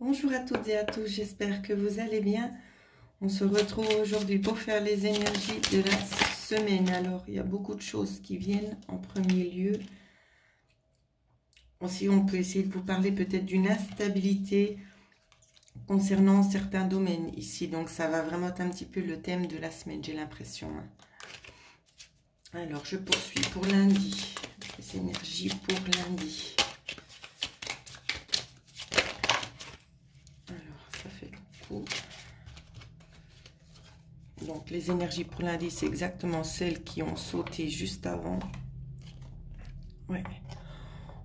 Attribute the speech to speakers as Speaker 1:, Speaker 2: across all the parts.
Speaker 1: Bonjour à toutes et à tous, j'espère que vous allez bien. On se retrouve aujourd'hui pour faire les énergies de la semaine. Alors, il y a beaucoup de choses qui viennent en premier lieu. Aussi, on peut essayer de vous parler peut-être d'une instabilité concernant certains domaines ici. Donc, ça va vraiment être un petit peu le thème de la semaine, j'ai l'impression. Alors, je poursuis pour lundi. Les énergies pour lundi. Donc, les énergies pour lundi, c'est exactement celles qui ont sauté juste avant. Ouais.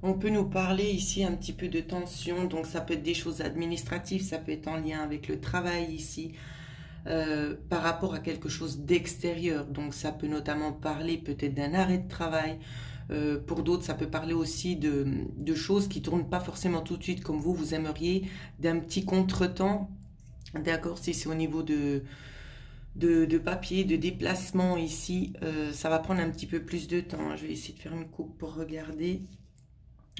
Speaker 1: On peut nous parler ici un petit peu de tension. Donc, ça peut être des choses administratives, ça peut être en lien avec le travail ici, par rapport à quelque chose d'extérieur. Donc, ça peut notamment parler peut-être d'un arrêt de travail. Pour d'autres, ça peut parler aussi de choses qui ne tournent pas forcément tout de suite comme vous aimeriez, d'un petit contretemps. D'accord, si c'est au niveau de papier, de déplacement ici, ça va prendre un petit peu plus de temps. Je vais essayer de faire une coupe pour regarder.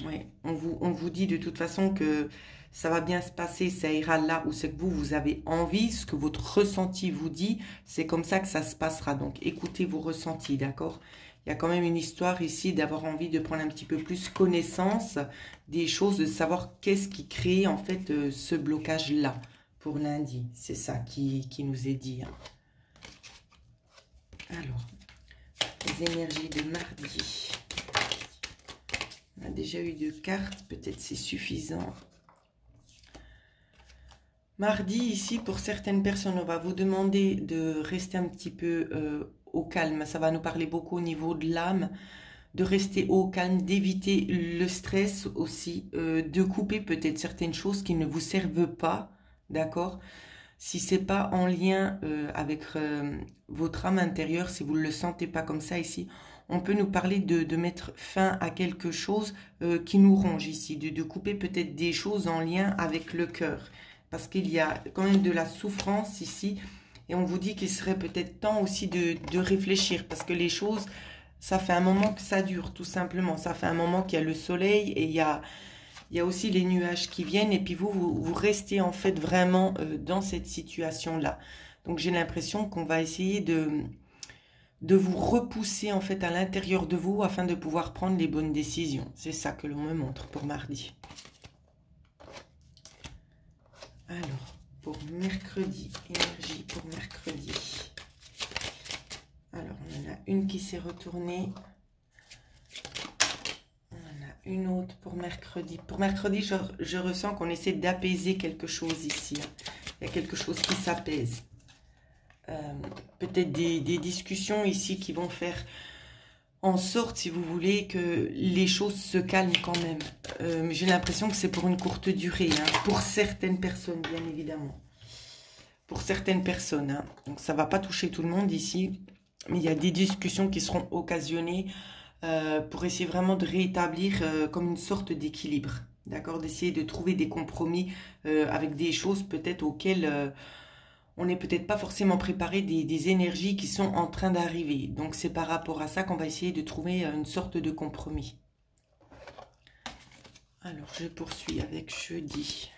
Speaker 1: Ouais, on vous dit de toute façon que ça va bien se passer, ça ira là où c'est que vous avez envie, ce que votre ressenti vous dit, c'est comme ça que ça se passera. Donc écoutez vos ressentis, d'accord? Il y a quand même une histoire ici d'avoir envie de prendre un petit peu plus connaissance des choses, de savoir qu'est-ce qui crée en fait ce blocage-là pour lundi. C'est ça qui nous est dit. Alors, les énergies de mardi. On a déjà eu 2 cartes, peut-être c'est suffisant. Mardi, ici, pour certaines personnes, on va vous demander de rester un petit peu au calme. Ça va nous parler beaucoup au niveau de l'âme, de rester au calme, d'éviter le stress aussi, de couper peut-être certaines choses qui ne vous servent pas, d'accord? Si c'est pas en lien avec votre âme intérieure, si vous ne le sentez pas comme ça ici, on peut nous parler de mettre fin à quelque chose qui nous ronge ici, de couper peut-être des choses en lien avec le cœur. Parce qu'il y a quand même de la souffrance ici. Et on vous dit qu'il serait peut-être temps aussi de réfléchir. Parce que les choses, ça fait un moment que ça dure, tout simplement. Ça fait un moment qu'il y a le soleil et il y a aussi les nuages qui viennent. Et puis vous restez en fait vraiment dans cette situation-là. Donc j'ai l'impression qu'on va essayer de vous repousser en fait à l'intérieur de vous afin de pouvoir prendre les bonnes décisions. C'est ça que l'on me montre pour mardi. Alors, pour mercredi, énergie pour mercredi. Alors, on en a une qui s'est retournée. On en a une autre pour mercredi. Pour mercredi, je ressens qu'on essaie d'apaiser quelque chose ici. Il y a quelque chose qui s'apaise. Peut-être des discussions ici qui vont faire en sorte, si vous voulez, que les choses se calment quand même. J'ai l'impression que c'est pour une courte durée, hein, pour certaines personnes, bien évidemment. Pour certaines personnes, hein. Donc ça ne va pas toucher tout le monde ici, mais il y a des discussions qui seront occasionnées pour essayer vraiment de rétablir comme une sorte d'équilibre, d'accord? D'essayer de trouver des compromis avec des choses peut-être auxquelles on n'est peut-être pas forcément préparé des énergies qui sont en train d'arriver. Donc c'est par rapport à ça qu'on va essayer de trouver une sorte de compromis. Alors je poursuis avec jeudi.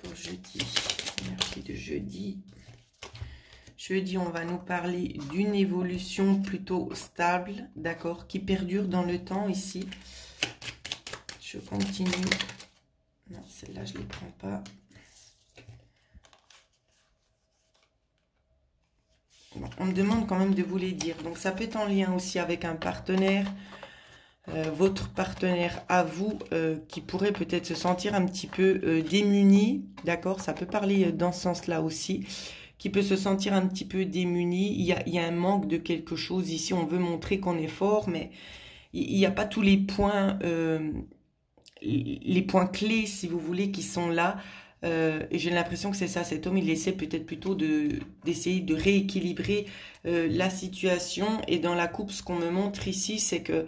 Speaker 1: Pour jeudi, énergie de jeudi. Jeudi, on va nous parler d'une évolution plutôt stable, d'accord, qui perdure dans le temps ici. Je continue. Non, celle-là, je ne les prends pas. Bon, on me demande quand même de vous les dire. Donc, ça peut être en lien aussi avec un partenaire, votre partenaire à vous, qui pourrait peut-être se sentir un petit peu démuni, d'accord? Ça peut parler dans ce sens-là aussi, qui peut se sentir un petit peu démuni. Il y a un manque de quelque chose ici. On veut montrer qu'on est fort, mais il n'y a pas tous les points clés, si vous voulez, qui sont là. Et j'ai l'impression que c'est ça, cet homme, il essaie peut-être plutôt d'essayer de rééquilibrer la situation. Et dans la coupe, ce qu'on me montre ici, c'est que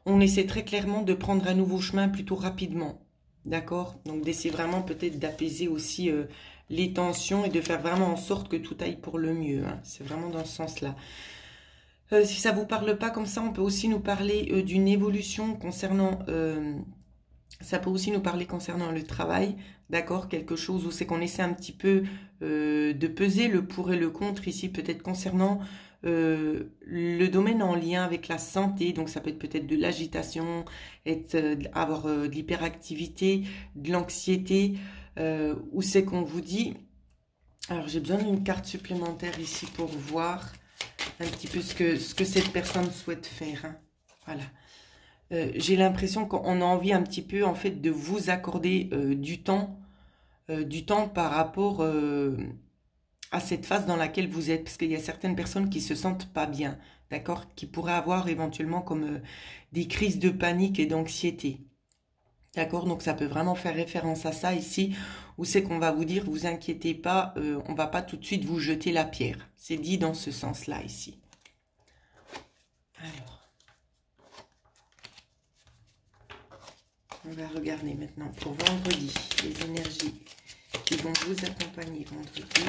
Speaker 1: on essaie très clairement de prendre un nouveau chemin plutôt rapidement. D'accord? Donc d'essayer vraiment peut-être d'apaiser aussi les tensions et de faire vraiment en sorte que tout aille pour le mieux. Hein. C'est vraiment dans ce sens-là. Si ça ne vous parle pas comme ça, on peut aussi nous parler d'une évolution concernant Ça peut aussi nous parler concernant le travail, d'accord? Quelque chose où c'est qu'on essaie un petit peu de peser le pour et le contre ici, peut-être concernant le domaine en lien avec la santé. Donc ça peut être peut-être de l'agitation, avoir de l'hyperactivité, de l'anxiété, où c'est qu'on vous dit... Alors j'ai besoin d'une carte supplémentaire ici pour voir un petit peu ce que cette personne souhaite faire, hein. Voilà. J'ai l'impression qu'on a envie un petit peu en fait de vous accorder du temps par rapport à cette phase dans laquelle vous êtes, parce qu'il y a certaines personnes qui se sentent pas bien, d'accord, qui pourraient avoir éventuellement comme des crises de panique et d'anxiété, d'accord. Donc ça peut vraiment faire référence à ça ici, où c'est qu'on va vous dire, vous inquiétez pas, on va pas tout de suite vous jeter la pierre. C'est dit dans ce sens-là ici. Alors. On va regarder maintenant pour vendredi, les énergies qui vont vous accompagner vendredi.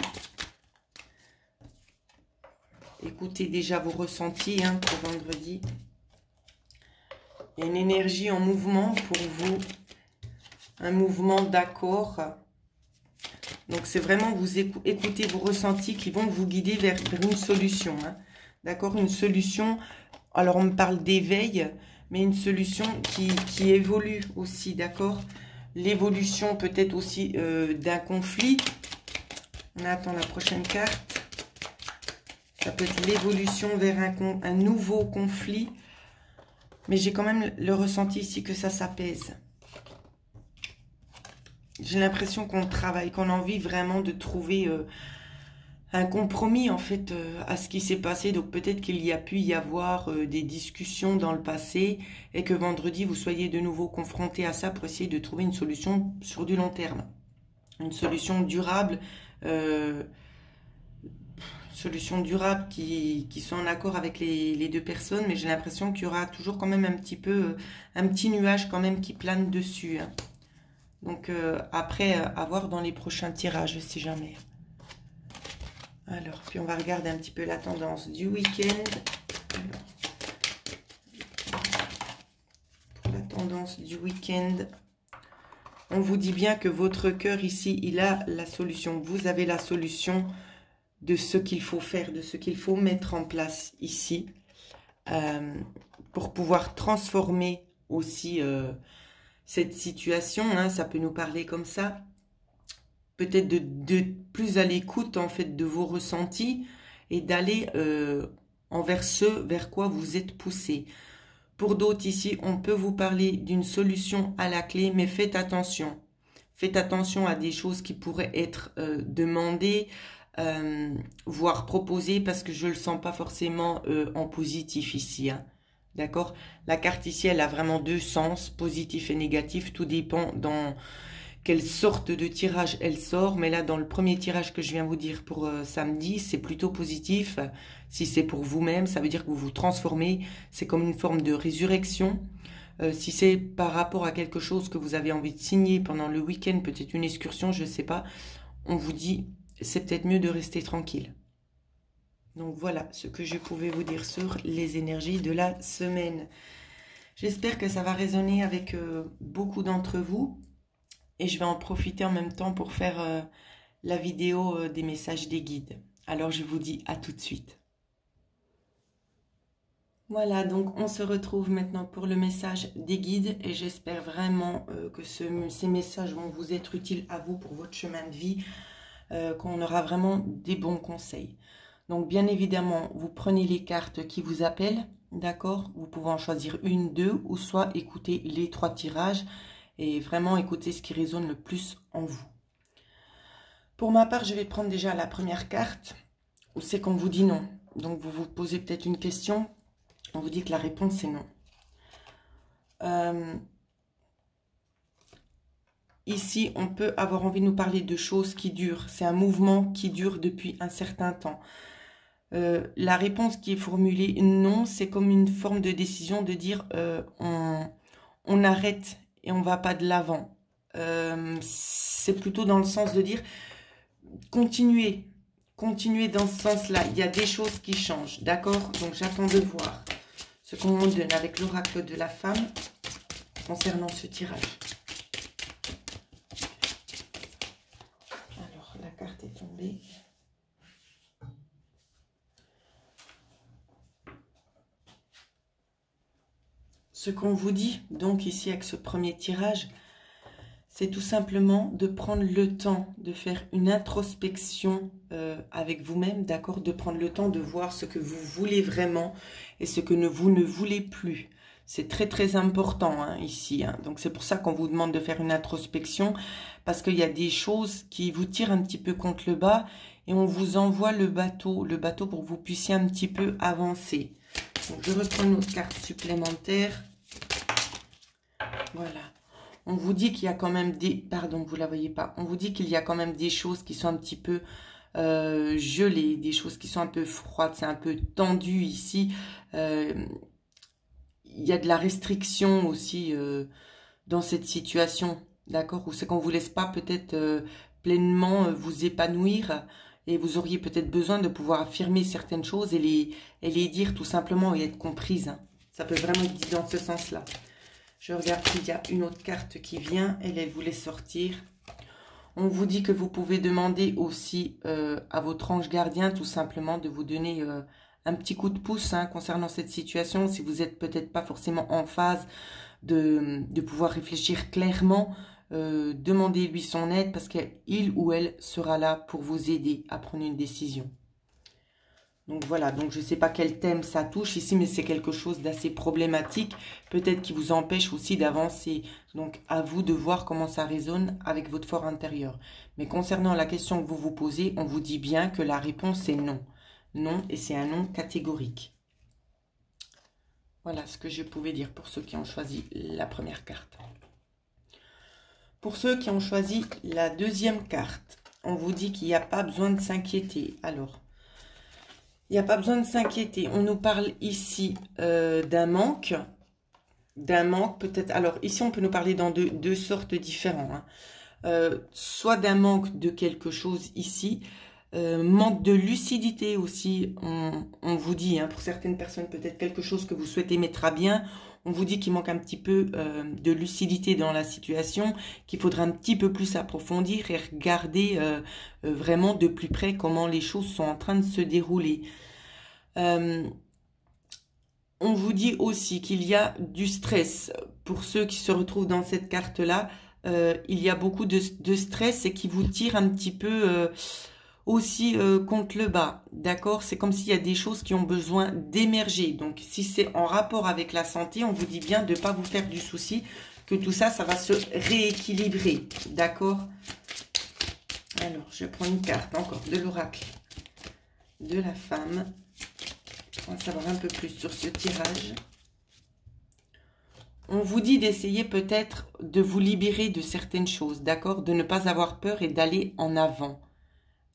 Speaker 1: Écoutez déjà vos ressentis, hein, pour vendredi. Il y a une énergie en mouvement pour vous, un mouvement d'accord. Donc c'est vraiment vous écoutez vos ressentis qui vont vous guider vers une solution, hein. D'accord, une solution. Alors on me parle d'éveil, mais une solution qui évolue aussi, d'accord. L'évolution peut-être aussi d'un conflit. On attend la prochaine carte. Ça peut être l'évolution vers un nouveau conflit. Mais j'ai quand même le ressenti ici que ça s'apaise. J'ai l'impression qu'on travaille, qu'on a envie vraiment de trouver un compromis en fait à ce qui s'est passé. Donc peut-être qu'il y a pu y avoir des discussions dans le passé et que vendredi vous soyez de nouveau confronté à ça pour essayer de trouver une solution sur du long terme. Une solution durable, qui sont en accord avec les deux personnes, mais j'ai l'impression qu'il y aura toujours quand même un petit nuage quand même qui plane dessus, hein. Donc après, à voir dans les prochains tirages, si jamais. Alors, puis on va regarder un petit peu la tendance du week-end. Pour la tendance du week-end, on vous dit bien que votre cœur ici, il a la solution. Vous avez la solution de ce qu'il faut faire, de ce qu'il faut mettre en place ici pour pouvoir transformer aussi cette situation, hein. Ça peut nous parler comme ça. Peut-être de plus à l'écoute en fait de vos ressentis et d'aller envers ce vers quoi vous êtes poussé. Pour d'autres ici, on peut vous parler d'une solution à la clé, mais faites attention. Faites attention à des choses qui pourraient être demandées, voire proposées, parce que je ne le sens pas forcément en positif ici, hein. D'accord? La carte ici, elle a vraiment deux sens, positif et négatif. Tout dépend dans quelle sorte de tirage elle sort. Mais là, dans le premier tirage que je viens vous dire pour samedi, c'est plutôt positif. Si c'est pour vous-même, ça veut dire que vous vous transformez. C'est comme une forme de résurrection. Si c'est par rapport à quelque chose que vous avez envie de signer pendant le week-end, peut-être une excursion, je ne sais pas, on vous dit, c'est peut-être mieux de rester tranquille. Donc voilà ce que je pouvais vous dire sur les énergies de la semaine. J'espère que ça va résonner avec beaucoup d'entre vous. Et je vais en profiter en même temps pour faire la vidéo des messages des guides. Alors je vous dis à tout de suite. Voilà, donc on se retrouve maintenant pour le message des guides. Et j'espère vraiment que ces messages vont vous être utiles à vous pour votre chemin de vie. Qu'on aura vraiment des bons conseils. Donc bien évidemment, vous prenez les cartes qui vous appellent, d'accord? Vous pouvez en choisir une, deux, ou soit écouter les 3 tirages et vraiment écouter ce qui résonne le plus en vous. Pour ma part, je vais prendre déjà la première carte, où c'est qu'on vous dit non. Donc vous vous posez peut-être une question, on vous dit que la réponse c'est non. Ici, on peut avoir envie de nous parler de choses qui durent. C'est un mouvement qui dure depuis un certain temps. La réponse qui est formulée non, c'est comme une forme de décision de dire on arrête et on va pas de l'avant. C'est plutôt dans le sens de dire continuez dans ce sens-là. Il y a des choses qui changent, d'accord? Donc j'attends de voir ce qu'on me donne avec l'oracle de la femme concernant ce tirage. Ce qu'on vous dit, donc ici avec ce premier tirage, c'est tout simplement de prendre le temps de faire une introspection avec vous-même, d'accord? De prendre le temps de voir ce que vous voulez vraiment et ce que vous ne voulez plus. C'est très très important hein, ici. Hein. Donc c'est pour ça qu'on vous demande de faire une introspection, parce qu'il y a des choses qui vous tirent un petit peu contre le bas et on vous envoie le bateau pour que vous puissiez un petit peu avancer. Donc je reprends une autre carte supplémentaire. Voilà. On vous dit qu'il y a quand même des... Pardon, vous ne la voyez pas. On vous dit qu'il y a quand même des choses qui sont un petit peu gelées, des choses qui sont un peu froides, c'est un peu tendu ici. Il y a de la restriction aussi dans cette situation, d'accord? Ou c'est qu'on ne vous laisse pas peut-être pleinement vous épanouir et vous auriez peut-être besoin de pouvoir affirmer certaines choses et les dire tout simplement et être comprise. Hein. Ça peut vraiment être dit dans ce sens-là. Je regarde s'il y a une autre carte qui vient. Elle voulait sortir. On vous dit que vous pouvez demander aussi à votre ange gardien tout simplement de vous donner un petit coup de pouce hein, concernant cette situation. Si vous n'êtes peut-être pas forcément en phase de pouvoir réfléchir clairement, demandez-lui son aide parce qu'il ou elle sera là pour vous aider à prendre une décision. Donc voilà, donc je ne sais pas quel thème ça touche ici, mais c'est quelque chose d'assez problématique, peut-être qui vous empêche aussi d'avancer. Donc à vous de voir comment ça résonne avec votre fort intérieur. Mais concernant la question que vous vous posez, on vous dit bien que la réponse est non. Non, et c'est un non catégorique. Voilà ce que je pouvais dire pour ceux qui ont choisi la première carte. Pour ceux qui ont choisi la deuxième carte, on vous dit qu'il n'y a pas besoin de s'inquiéter. Alors, il n'y a pas besoin de s'inquiéter. On nous parle ici d'un manque. D'un manque peut-être. Alors ici, on peut nous parler dans deux sortes différentes. Hein. Soit d'un manque de quelque chose ici. Manque de lucidité aussi. On vous dit, hein, pour certaines personnes, peut-être quelque chose que vous souhaitez mettre à bien. On vous dit qu'il manque un petit peu de lucidité dans la situation, qu'il faudra un petit peu plus approfondir et regarder vraiment de plus près comment les choses sont en train de se dérouler. On vous dit aussi qu'il y a du stress. Pour ceux qui se retrouvent dans cette carte-là, il y a beaucoup de stress et qui vous tire un petit peu aussi contre le bas. D'accord? C'est comme s'il y a des choses qui ont besoin d'émerger. Donc, si c'est en rapport avec la santé, on vous dit bien de ne pas vous faire du souci, que tout ça, ça va se rééquilibrer. D'accord? Alors, je prends une carte encore de l'oracle de la femme. On va savoir un peu plus sur ce tirage. On vous dit d'essayer peut-être de vous libérer de certaines choses, d'accord? De ne pas avoir peur et d'aller en avant.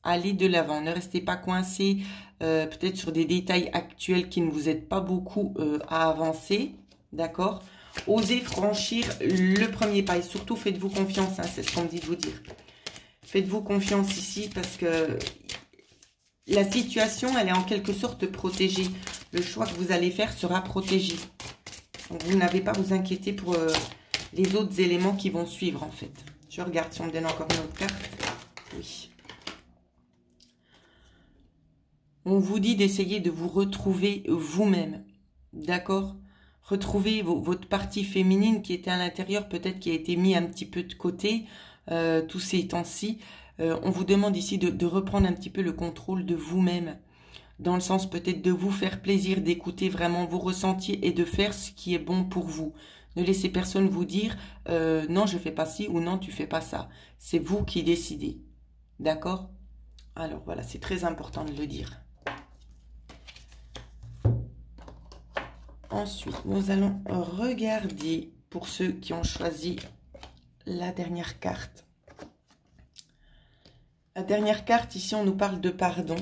Speaker 1: Allez de l'avant, ne restez pas coincé peut-être sur des détails actuels qui ne vous aident pas beaucoup à avancer, d'accord? Osez franchir le premier pas et surtout faites-vous confiance, hein, c'est ce qu'on me dit de vous dire. Faites-vous confiance ici parce que la situation, elle est en quelque sorte protégée. Le choix que vous allez faire sera protégé. Donc, vous n'avez pas à vous inquiéter pour les autres éléments qui vont suivre, en fait. Je regarde si on me donne encore une autre carte. Oui. On vous dit d'essayer de vous retrouver vous-même. D'accord? Retrouver votre partie féminine qui était à l'intérieur, peut-être qui a été mis un petit peu de côté tous ces temps-ci. On vous demande ici de reprendre un petit peu le contrôle de vous-même, dans le sens peut-être de vous faire plaisir, d'écouter vraiment vos ressentis et de faire ce qui est bon pour vous. Ne laissez personne vous dire non, je fais pas ci ou non, tu fais pas ça. C'est vous qui décidez. D'accord? Alors voilà, c'est très important de le dire. Ensuite, nous allons regarder pour ceux qui ont choisi la dernière carte. La dernière carte, ici, on nous parle de pardon.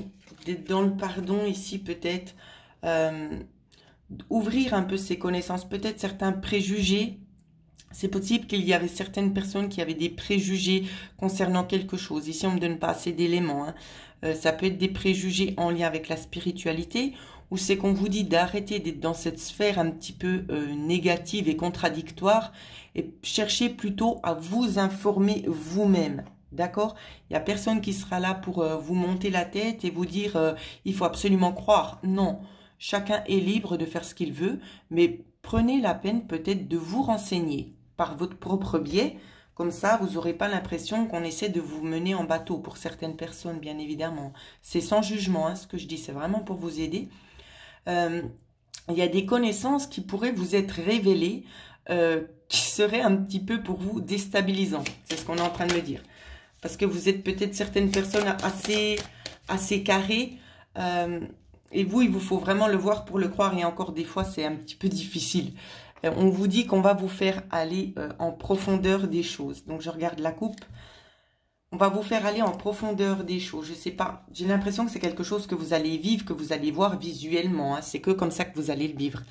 Speaker 1: Dans le pardon, ici, peut-être, ouvrir un peu ses connaissances, peut-être certains préjugés. C'est possible qu'il y avait certaines personnes qui avaient des préjugés concernant quelque chose. Ici, on ne me donne pas assez d'éléments. Hein. Ça peut être des préjugés en lien avec la spiritualité, ou c'est qu'on vous dit d'arrêter d'être dans cette sphère un petit peu négative et contradictoire, et chercher plutôt à vous informer vous-même. D'accord? Il n'y a personne qui sera là pour vous monter la tête et vous dire il faut absolument croire. Non, chacun est libre de faire ce qu'il veut, mais prenez la peine peut-être de vous renseigner par votre propre biais. Comme ça, vous n'aurez pas l'impression qu'on essaie de vous mener en bateau pour certaines personnes, bien évidemment. C'est sans jugement, hein, ce que je dis, c'est vraiment pour vous aider. Il y a des connaissances qui pourraient vous être révélées, qui seraient un petit peu pour vous déstabilisantes. C'est ce qu'on est en train de me dire. Parce que vous êtes peut-être certaines personnes assez carrées. Et vous, il vous faut vraiment le voir pour le croire. Et encore des fois, c'est un petit peu difficile. On vous dit qu'on va vous faire aller en profondeur des choses. Donc, je regarde la coupe. On va vous faire aller en profondeur des choses. Je sais pas. J'ai l'impression que c'est quelque chose que vous allez vivre, que vous allez voir visuellement. Hein. C'est que comme ça que vous allez le vivre.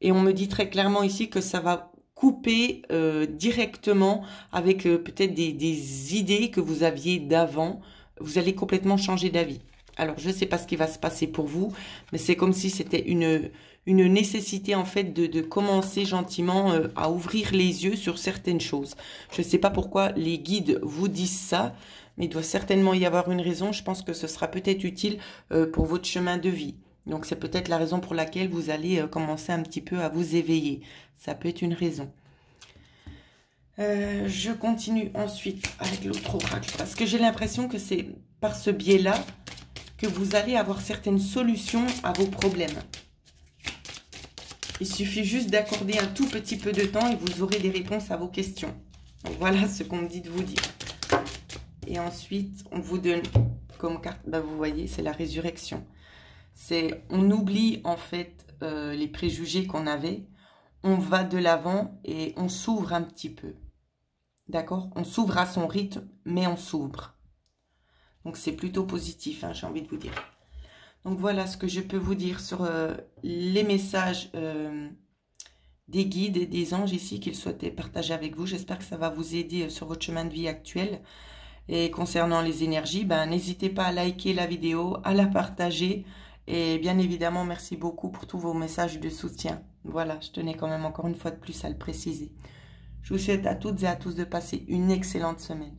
Speaker 1: Et on me dit très clairement ici que ça va couper directement avec peut-être des idées que vous aviez d'avant. Vous allez complètement changer d'avis. Alors, je ne sais pas ce qui va se passer pour vous, mais c'est comme si c'était une nécessité, en fait, de commencer gentiment à ouvrir les yeux sur certaines choses. Je ne sais pas pourquoi les guides vous disent ça, mais il doit certainement y avoir une raison. Je pense que ce sera peut-être utile pour votre chemin de vie. Donc, c'est peut-être la raison pour laquelle vous allez commencer un petit peu à vous éveiller. Ça peut être une raison. Je continue ensuite avec l'autre oracle, parce que j'ai l'impression que c'est par ce biais-là que vous allez avoir certaines solutions à vos problèmes. Il suffit juste d'accorder un tout petit peu de temps et vous aurez des réponses à vos questions. Donc voilà ce qu'on me dit de vous dire. Et ensuite, on vous donne comme carte, ben vous voyez, c'est la résurrection. On oublie en fait les préjugés qu'on avait, on va de l'avant et on s'ouvre un petit peu. D'accord? On s'ouvre à son rythme, mais on s'ouvre. Donc, c'est plutôt positif, hein, j'ai envie de vous dire. Donc, voilà ce que je peux vous dire sur les messages des guides et des anges ici qu'ils souhaitaient partager avec vous. J'espère que ça va vous aider sur votre chemin de vie actuel. Et concernant les énergies, ben, n'hésitez pas à liker la vidéo, à la partager. Et bien évidemment, merci beaucoup pour tous vos messages de soutien. Voilà, je tenais quand même encore une fois de plus à le préciser. Je vous souhaite à toutes et à tous de passer une excellente semaine.